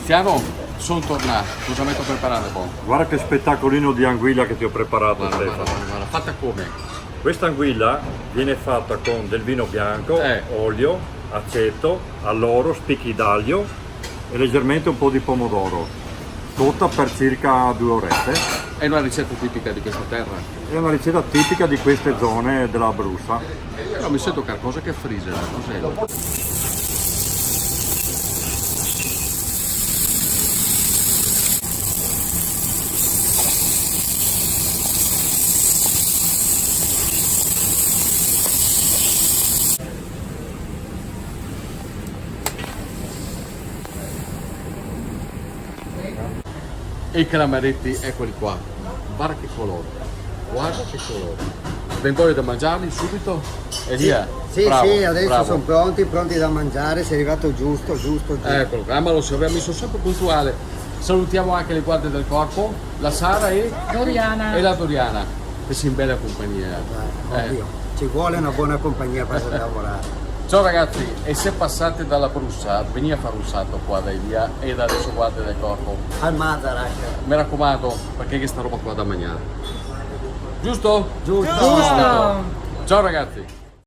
Tiziano, sono tornato, cosa metto a preparare poi? Guarda che spettacolino di anguilla che ti ho preparato, Guarda, Stefano. guarda, fatta come? Questa anguilla viene fatta con del vino bianco, olio, aceto, alloro, spicchi d'aglio e leggermente un po' di pomodoro. Cotta per circa 2 orette. È una ricetta tipica di questa terra. È una ricetta tipica di queste zone della Abruzza. Però mi sento qualcosa che frisera, cos'è? E i calameretti, eccoli qua. Guarda che colore. Guarda che colore. Ben voglia da mangiarli subito e via. Sì, Bravo, sì, adesso bravo. sono pronti da mangiare, sei arrivato giusto. Eccolo qua, ma lo so, abbiamo messo sempre puntuale. Salutiamo anche le guardie del corpo, la Sara e la Doriana, che si in bella compagnia. Ovvio, ci vuole una buona compagnia per lavorare. Ciao ragazzi, e se passate dalla Bruzza, venite a fare un salto qua dai via e da adesso guardie del corpo. Al Mazarac. Mi raccomando, perché che sta roba qua da mangiare. Giusto? Giusto. Ciao ragazzi.